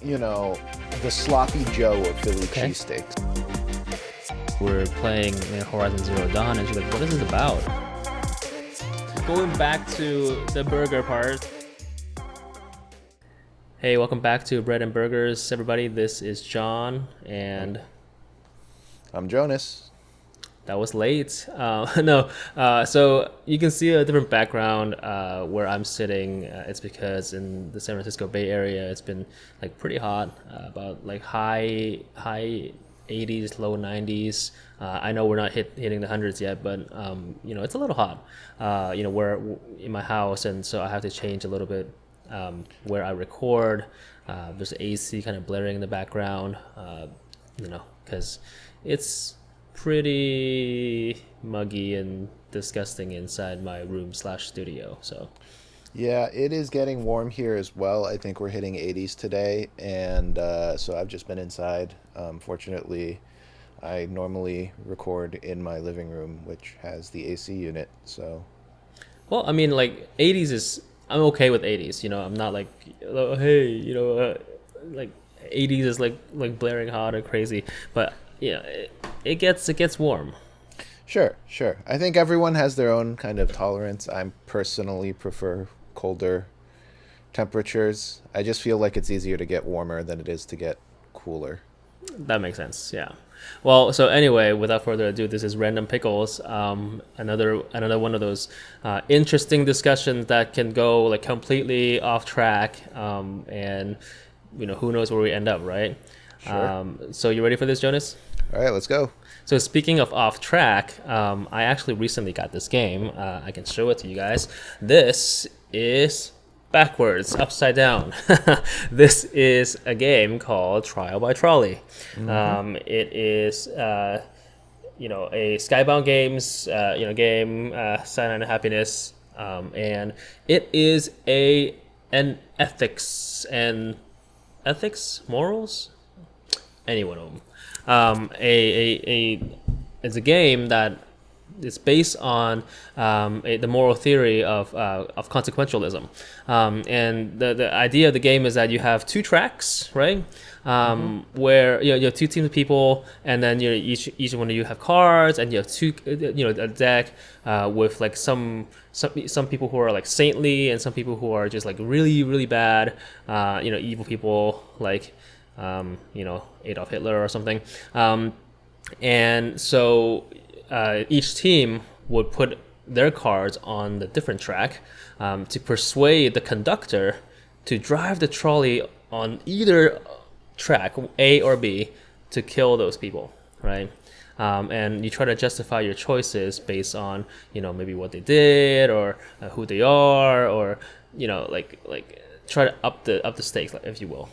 the sloppy Joe of Philly Okay. cheesesteaks. We're playing Horizon Zero Dawn, and she's like, "What is this about?" Going back to the burger part. Hey, welcome back to Bread and Burgers, everybody. This is John, and I'm Jonas. that was late. No, so you can see a different background where I'm sitting. It's because in the San Francisco Bay Area, it's been like pretty hot, about like high 80s, low 90s. I know we're not hitting the hundreds yet, but it's a little hot. We're in my house, and so I have to change a little bit where I record. There's AC kind of blaring in the background, because it's pretty muggy and disgusting inside my room slash studio. So Yeah, it is getting warm here as well. I think we're hitting 80s today, and so I've just been inside. Fortunately, I normally record in my living room, which has the AC unit. So, well, I mean, like 80s is I'm okay with 80s. I'm not like, oh, hey, like 80s is like blaring hot or crazy, but it gets warm. sure, sure. I think everyone has their own kind of tolerance. I personally prefer colder temperatures. I just feel like it's easier to get warmer than it is to get cooler. That makes sense. Yeah. Well, so anyway, without further ado, this is Random Pickles. Another one of those interesting discussions that can go like completely off track, and who knows where we end up, right? Sure. So you ready for this, Jonas? All right, let's go. So speaking of off track, I actually recently got this game. I can show it to you guys. This is backwards, upside down. This is a game called Trial by Trolley. It is, a Skybound Games, game, Cyanide and Happiness, and it is an ethics, morals, any one of them. It's a game that is based on the moral theory of consequentialism, and the idea of the game is that you have two tracks, right? Where you have two teams of people, and then each one of you have cards, and you have a deck with like some people who are like saintly, and some people who are just like really really bad, evil people like Adolf Hitler or something. And so each team would put their cards on the different track to persuade the conductor to drive the trolley on either track, A or B, to kill those people, right? And you try to justify your choices based on maybe what they did or who they are, or like try to up the stakes, if you will.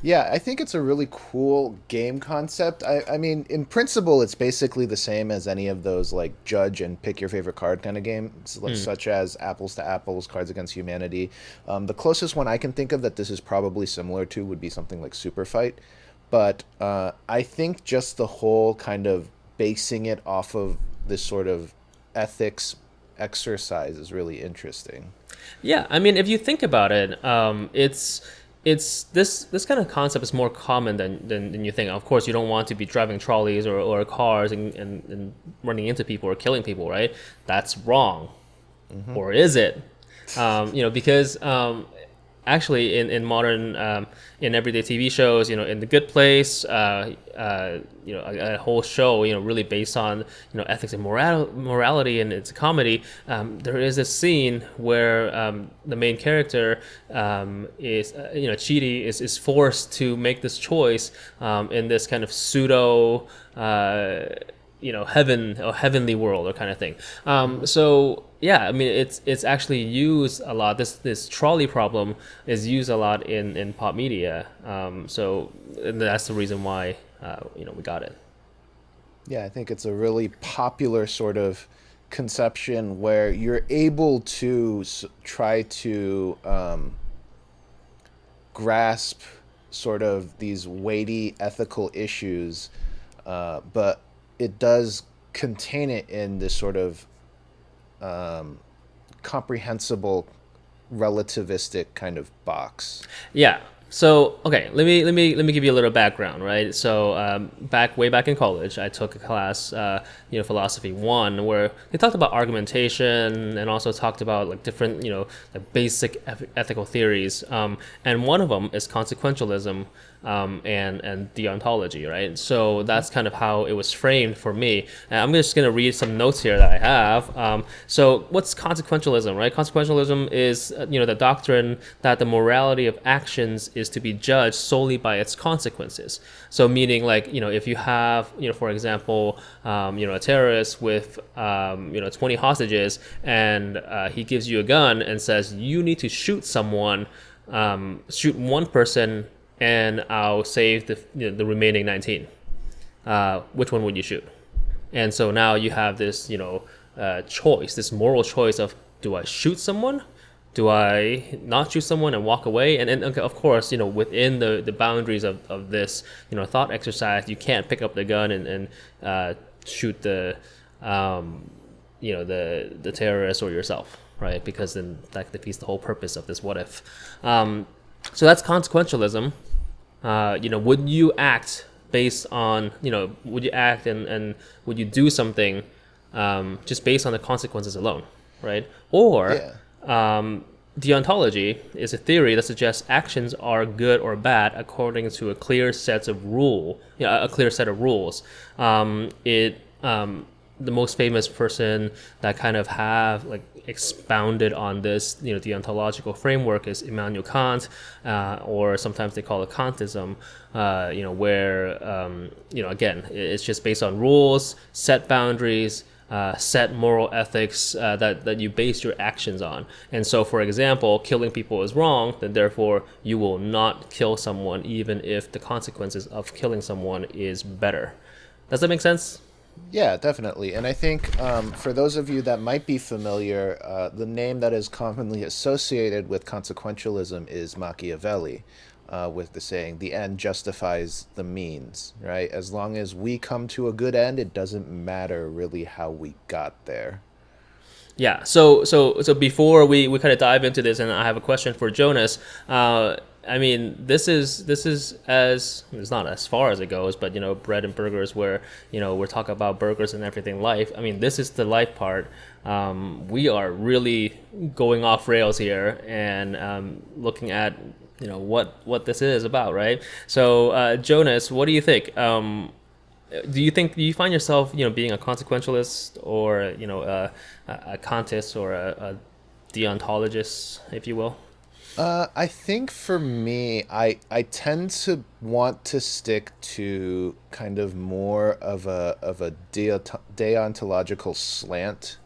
Yeah, I think it's a really cool game concept. I mean, in principle, it's basically the same as any of those like judge and pick your favorite card kind of games, such as Apples to Apples, Cards Against Humanity. The closest one I can think of that this is probably similar to would be something like Super Fight. But I think just the whole kind of basing it off of this sort of ethics exercise is really interesting. Yeah, I mean, if you think about it, it's this kind of concept is more common than you think. Of course, you don't want to be driving trolleys or cars and running into people or killing people, right? That's wrong, or is it? Because actually in modern in everyday TV shows, in The Good Place, a whole show, really based on ethics and morality, and it's a comedy. There is a scene where the main character is Chidi is forced to make this choice in this kind of pseudo heaven or heavenly world or kind of thing. So yeah, I mean it's actually used a lot. This trolley problem is used a lot in pop media. So and that's the reason why we got it. Yeah, I think it's a really popular sort of conception where you're able to try to grasp sort of these weighty ethical issues, but it does contain it in this sort of comprehensible relativistic kind of box. Yeah, So okay, let me give you a little background, right? So way back in college, I took a class, philosophy one, where they talked about argumentation and also talked about like different, like basic ethical theories. And one of them is consequentialism, and deontology, right? So that's kind of how it was framed for me. And I'm just going to read some notes here that I have. So what's consequentialism, right? Consequentialism is, the doctrine that the morality of actions is to be judged solely by its consequences. So meaning like, if you have, for example, a terrorist with, 20 hostages, and he gives you a gun and says, you need to shoot someone, shoot one person, and I'll save the remaining 19. Which one would you shoot? And so now you have this, choice, this moral choice of, do I shoot someone? Do I not shoot someone and walk away? And okay, of course, within the boundaries of this, thought exercise, you can't pick up the gun and shoot the terrorist or yourself, right? Because then that defeats the whole purpose of this what if. So that's consequentialism. Would you act based on, would you act and would you do something just based on the consequences alone, right? Or deontology is a theory that suggests actions are good or bad according to a clear set of rules. The most famous person that kind of have like expounded on this, deontological framework is Immanuel Kant, or sometimes they call it Kantism, where, again, it's just based on rules, set boundaries, set moral ethics that you base your actions on. And so, for example, killing people is wrong, then therefore you will not kill someone even if the consequences of killing someone is better. Does that make sense? Yeah, definitely. And I think for those of you that might be familiar, the name that is commonly associated with consequentialism is Machiavelli, with the saying, the end justifies the means, right? As long as we come to a good end, it doesn't matter really how we got there. Yeah. So before we kind of dive into this, and I have a question for Jonas. I mean, this is as it's not as far as it goes, but bread and burgers, where we're talking about burgers and everything life. I mean, this is the life part. We are really going off rails here, and looking at what this is about, right? So Jonas, what do you think? Do you find yourself being a consequentialist, or a Kantist, or a deontologist, if you will? I think for me, I tend to want to stick to kind of more of a deontological slant.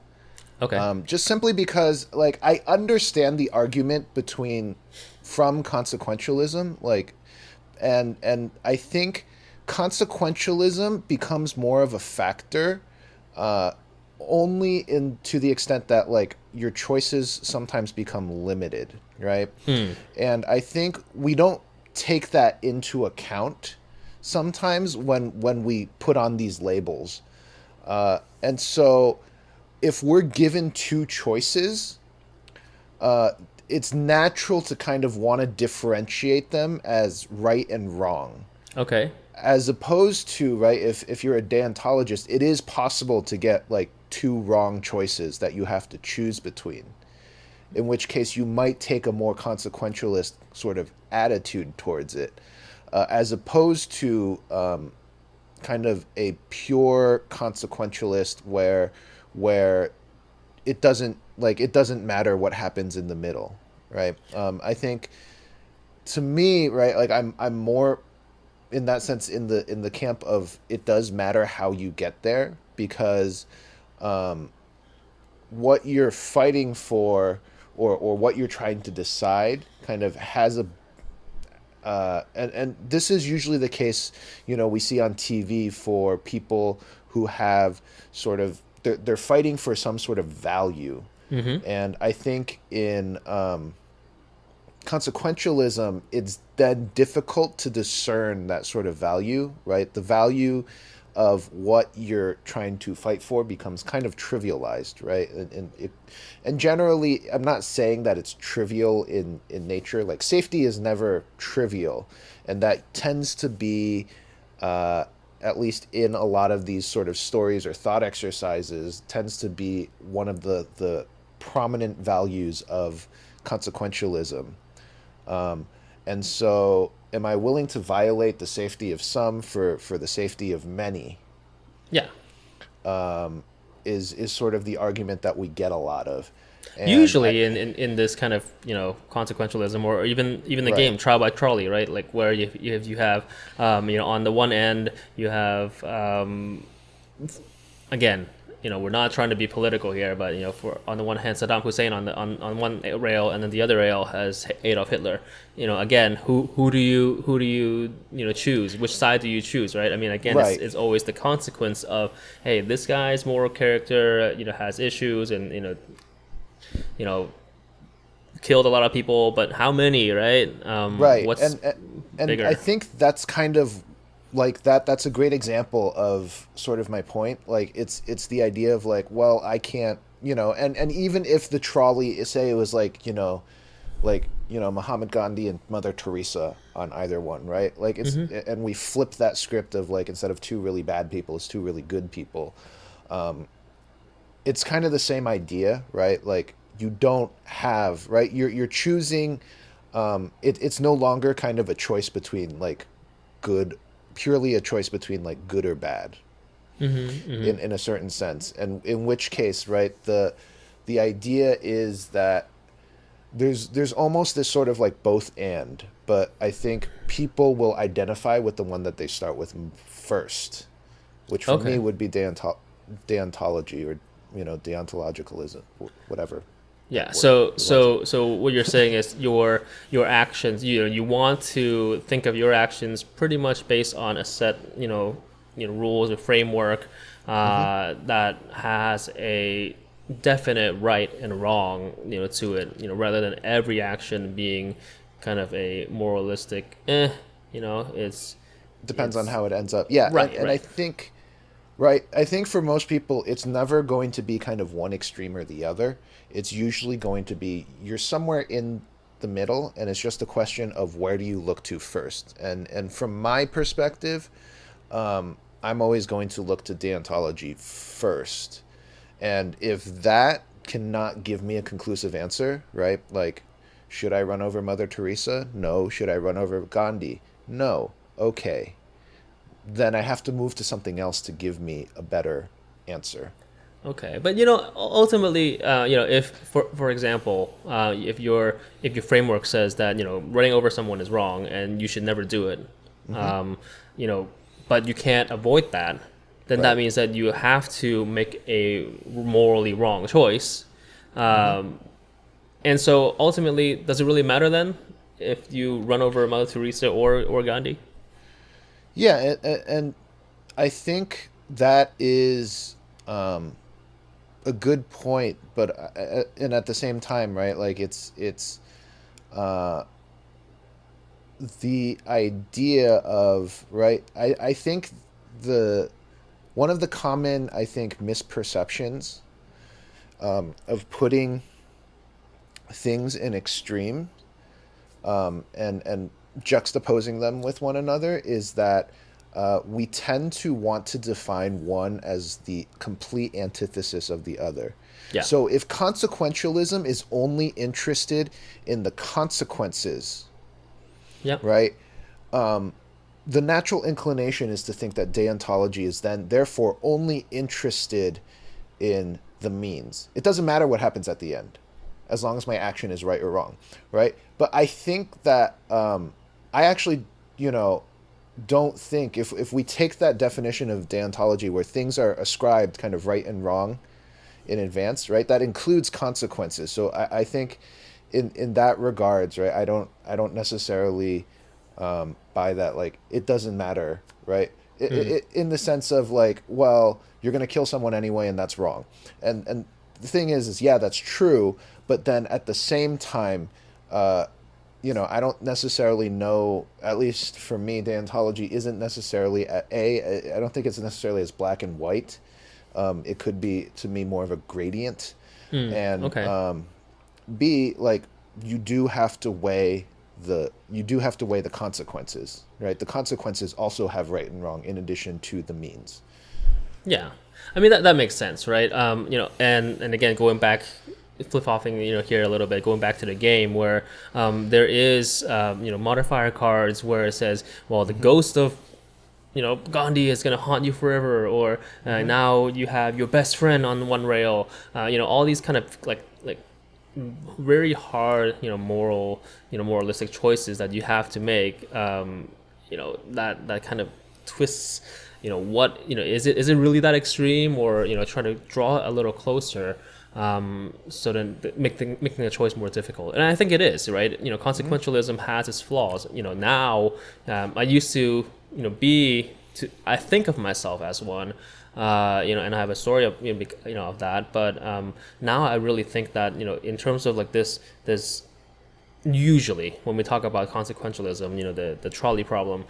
Okay. Just simply because, like, I understand the argument from consequentialism, like, and I think consequentialism becomes more of a factor, uh, only in to the extent that like your choices sometimes become limited, right? And I think we don't take that into account sometimes when we put on these labels. And so if we're given two choices, uh, it's natural to kind of want to differentiate them as right and wrong, Okay. as opposed to, right, if you're a deontologist, it is possible to get like two wrong choices that you have to choose between, in which case you might take a more consequentialist sort of attitude towards it, as opposed to kind of a pure consequentialist where it doesn't matter what happens in the middle, right? I think, to me, right, like I'm more in that sense in the camp of it does matter how you get there, because what you're fighting for, or what you're trying to decide kind of has a and this is usually the case, we see on TV for people who have sort of they're fighting for some sort of value. And I think in consequentialism, it's then difficult to discern that sort of value, right? The value of what you're trying to fight for becomes kind of trivialized, right? And generally, I'm not saying that it's trivial in nature. Like safety is never trivial, and that tends to be, at least in a lot of these sort of stories or thought exercises, tends to be one of the prominent values of consequentialism. And so, am I willing to violate the safety of some for the safety of many? Yeah. Is sort of the argument that we get a lot of, and Usually in this kind of consequentialism, or even the right, game Trial by Trolley, right? Like where you have on the one end you have again, we're not trying to be political here, but for on the one hand Saddam Hussein on one rail, and then the other rail has Adolf Hitler. Again, who do you choose? Which side do you choose, right? I mean, again, right, it's always the consequence of, hey, this guy's moral character has issues, and you know killed a lot of people, but how many, right? right, What's and I bigger? think that's kind of like that's a great example of sort of my point. Like it's the idea of like, well, I can't, and even if the trolley, say it was like, Muhammad Gandhi and Mother Teresa on either one, right? Like it's, Hmm. and we flip that script of like, instead of two really bad people, it's two really good people. It's kind of the same idea, right? Like you don't have, right? You're choosing. It's no longer kind of a choice between like good, purely a choice between like good or bad, Hmm. Hmm. in a certain sense. And in which case, right, the idea is that there's almost this sort of like both and, but I think people will identify with the one that they start with first, which for me Okay. would be deontology, or deontologicalism, whatever Yeah. word So you want to. so what you're saying is your actions. You want to think of your actions pretty much based on a set rules or framework Hmm. that has a definite right and wrong to it, rather than every action being kind of a moralistic it's Depends on it's how it ends up. Yeah, and, right, and I right. think, right, I think for most people it's never going to be kind of one extreme or the other. It's usually going to be, you're somewhere in the middle, and it's just a question of where do you look to first. And from my perspective, I'm always going to look to deontology first. And if that cannot give me a conclusive answer, right? Like, should I run over Mother Teresa? No. Should I run over Gandhi? No. Okay. Then I have to move to something else to give me a better answer. Okay, but ultimately, if for example, if your framework says that running over someone is wrong and you should never do it, Hmm. um, you know, but you can't avoid that, then that Right. means that you have to make a morally wrong choice, Hmm. um, and so ultimately, does it really matter then if you run over Mother Teresa or Gandhi? Yeah, and I think that is, a good point, but and at the same time, right? Like it's uh, the idea of, right. I think the one of the common, I think, misperceptions, of putting things in extreme, and juxtaposing them with one another, is that we tend to want to define one as the complete antithesis of the other. Yeah. So if consequentialism is only interested in the consequences, Yep. right? The natural inclination is to think that deontology is then therefore only interested in the means. It doesn't matter what happens at the end, as long as my action is right or wrong, right? But I think that, I actually, you know, don't think, if we take that definition of deontology where things are ascribed kind of right and wrong in advance, right? That includes consequences. So I think in that regards, right? I don't necessarily, buy that. Like it doesn't matter, right? In the sense of like, well, you're gonna kill someone anyway, and that's wrong. And the thing is yeah, that's true. But then at the same time, I don't necessarily know. At least for me, deontology isn't necessarily I don't think it's necessarily as black and white. It could be to me more of a gradient, and Okay. B, like, you do have to weigh the consequences, right? The consequences also have right and wrong in addition to the means. Yeah, I mean that makes sense, right? And again, going back, flip flopping, here a little bit, going back to the game where there is modifier cards where it says, well, the Mm-hmm. ghost of Gandhi is gonna haunt you forever, or Mm-hmm. now you have your best friend on one rail. All these kind of like very hard, moralistic choices that you have to make. That kind of twists. What is it really that extreme, or try to draw a little closer. So then making a choice more difficult, and I think it is right. Mm-hmm. Consequentialism has its flaws. Now I used to I think of myself as one, and I have a story of of that. But now I really think that in terms of like this usually when we talk about consequentialism, the trolley problem,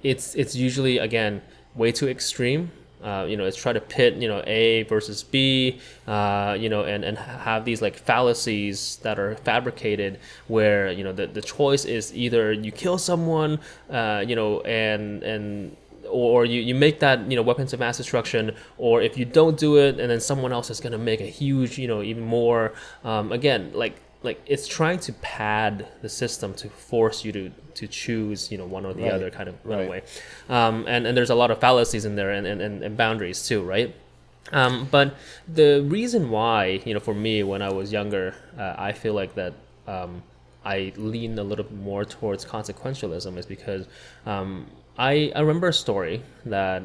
it's usually again way too extreme. It's try to pit A versus B, and have these like fallacies that are fabricated where the choice is either you kill someone, and or you make that weapons of mass destruction, or if you don't do it and then someone else is going to make a huge even more, again like it's trying to pad the system to force you to choose one or the Right. other kind of Right. way. And there's a lot of fallacies in there, and boundaries too, right? But the reason why, for me, when I was younger, I feel like that I lean a little bit more towards consequentialism is because I remember a story that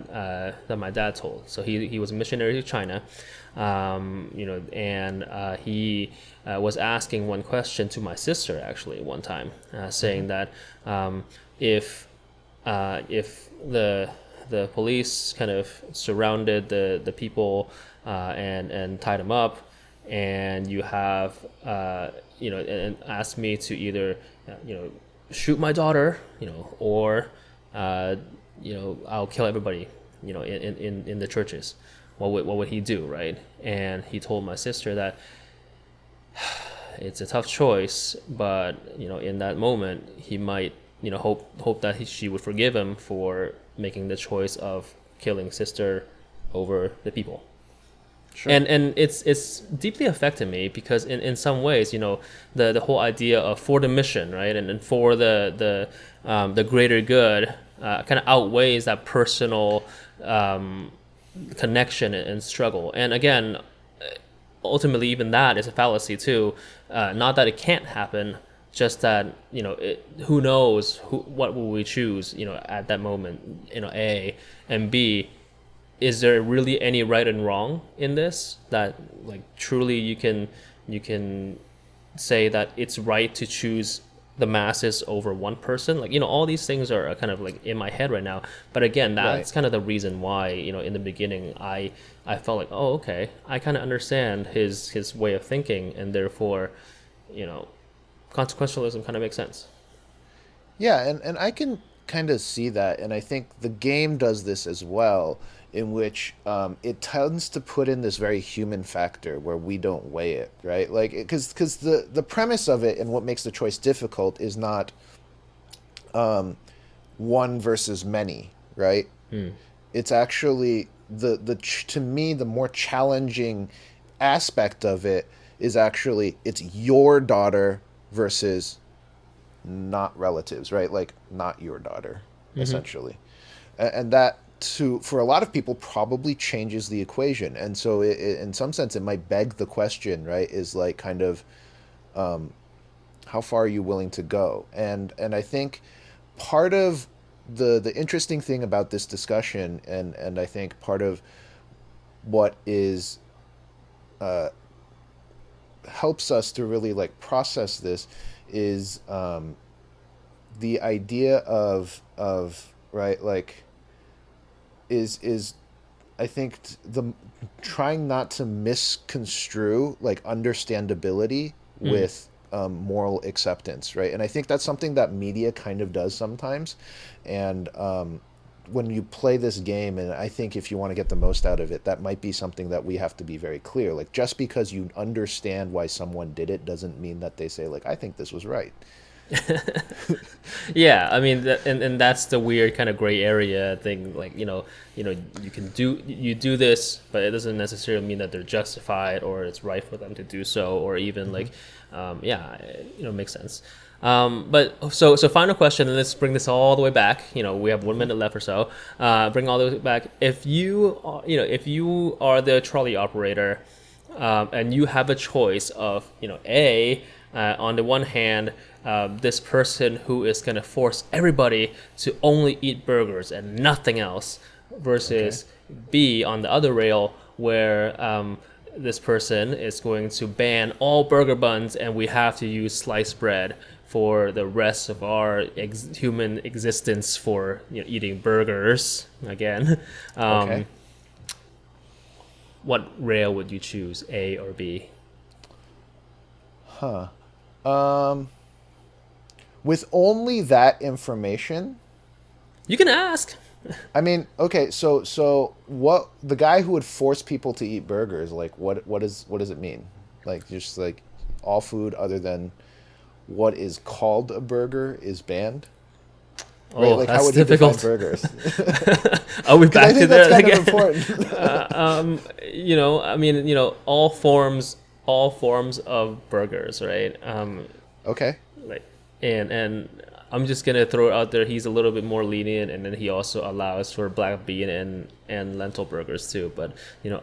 my dad told. So he was a missionary to China, and he was asking one question to my sister actually one time, Mm-hmm. saying that if if the police kind of surrounded the people and tied them up, and you have and asked me to either shoot my daughter, or uh, I'll kill everybody, in the churches. What would he do, right? And he told my sister that it's a tough choice, but in that moment, he might hope that she would forgive him for making the choice of killing sister over the people. Sure. And it's deeply affected me because in some ways, the whole idea of for the mission, right, and for the greater good, kind of outweighs that personal connection and struggle. And again, ultimately, even that is a fallacy too. Not that it can't happen, just that who knows what will we choose, at that moment. A and B, is there really any right and wrong in this? That like truly you can say that it's right to choose the masses over one person, like all these things are kind of like in my head right now. But again, Right. that's kind of the reason why in the beginning I felt like, oh, okay, I kind of understand his way of thinking, and therefore you know consequentialism kind of makes sense. Yeah, and I can kind of see that, and I think the game does this as well, in which it tends to put in this very human factor where we don't weigh it, right? Like, because the premise of it and what makes the choice difficult is not one versus many, right? Hmm. It's actually to me the more challenging aspect of it is actually it's your daughter versus not relatives, right? Like not your daughter, Mm-hmm. essentially, and that to for a lot of people probably changes the equation. And so, in some sense, it might beg the question, right? Is like kind of how far are you willing to go? And I think part of the interesting thing about this discussion, and I think part of what is helps us to really like process this is the idea of right like is I think the trying not to misconstrue like understandability Hmm. with moral acceptance, right? And I think that's something that media kind of does sometimes. And when you play this game, and I think if you want to get the most out of it, that might be something that we have to be very clear. Like, just because you understand why someone did it doesn't mean that they say, like, I think this was right. Yeah, I mean, and that's the weird kind of gray area thing. Like, you do this, but it doesn't necessarily mean that they're justified or it's right for them to do so, or even like, yeah, makes sense. But so final question, and let's bring this all the way back. We have 1 minute left or so. Bring all the way back. If if you are the trolley operator, and you have a choice of, on the one hand, this person who is going to force everybody to only eat burgers and nothing else, versus B, on the other rail, where this person is going to ban all burger buns and we have to use sliced bread for the rest of our human existence for eating burgers again. Okay. What rail would you choose, A or B? With only that information, You can ask. I mean, okay, so what the guy who would force people to eat burgers, like what does it mean? Like, just like all food other than what is called a burger is banned? Right? Oh, Like, how that's would he define difficult. burgers? Are we 'Cause I back to think that's that kind again? of important. I mean, all forms of burgers, right? Okay. Like, and I'm just gonna throw it out there. He's a little bit more lenient, and then he also allows for black bean and lentil burgers too. But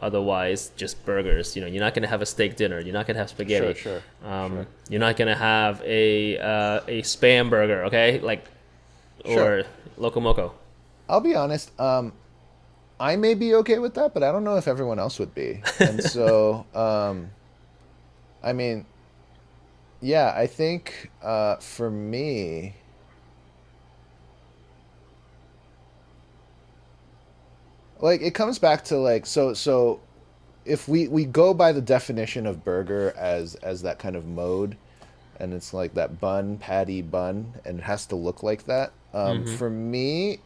otherwise, just burgers. You're not gonna have a steak dinner. You're not gonna have spaghetti. Sure. You're not gonna have a spam burger, okay? Like, Sure. or loco moco. I'll be honest. I may be okay with that, but I don't know if everyone else would be. And so, I mean, yeah, I think for me, like, it comes back to, like, so if we go by the definition of burger as that kind of mode, and it's like that bun patty bun, and it has to look like that. For me,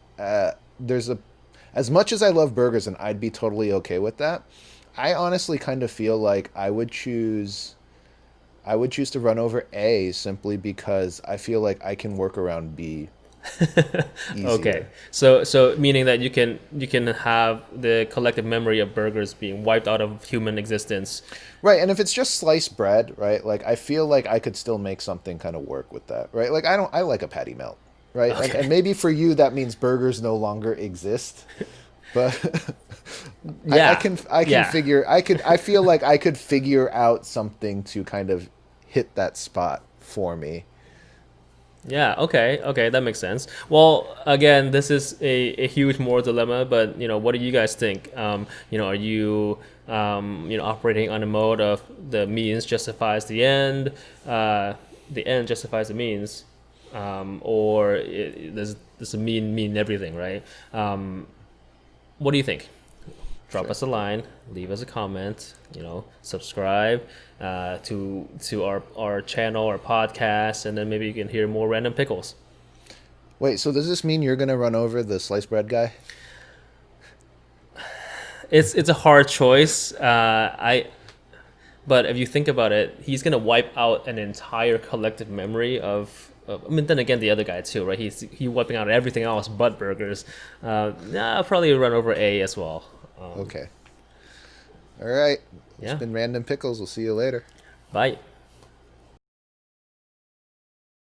there's a as much as I love burgers, and I'd be totally okay with that. I honestly kind of feel like I would choose to run over A, simply because I feel like I can work around B Okay, easier. so meaning that you can have the collective memory of burgers being wiped out of human existence. Right, and if it's just sliced bread, right? Like, I feel like I could still make something kind of work with that, right? Like, I like a patty melt, right? And Okay. maybe for you that means burgers no longer exist, but I Yeah. can Yeah. figure I feel like I could figure out something to kind of hit that spot for me. Yeah, okay, okay, that makes sense. Well, again, this is a huge moral dilemma, but what do you guys think? Are you operating on a mode of the means justifies the end justifies the means, or does the mean everything, right? What do you think? Drop Sure. us a line, leave us a comment, subscribe to our channel, our podcast, and then maybe you can hear more Random Pickles. Wait, so does this mean you're gonna run over the sliced bread guy? It's a hard choice. But if you think about it, he's gonna wipe out an entire collective memory I mean, then again, the other guy too, right? He wiping out everything else but burgers. I'll probably run over A as well. Okay. All right. It's Yeah. been Random Pickles. We'll see you later. Bye.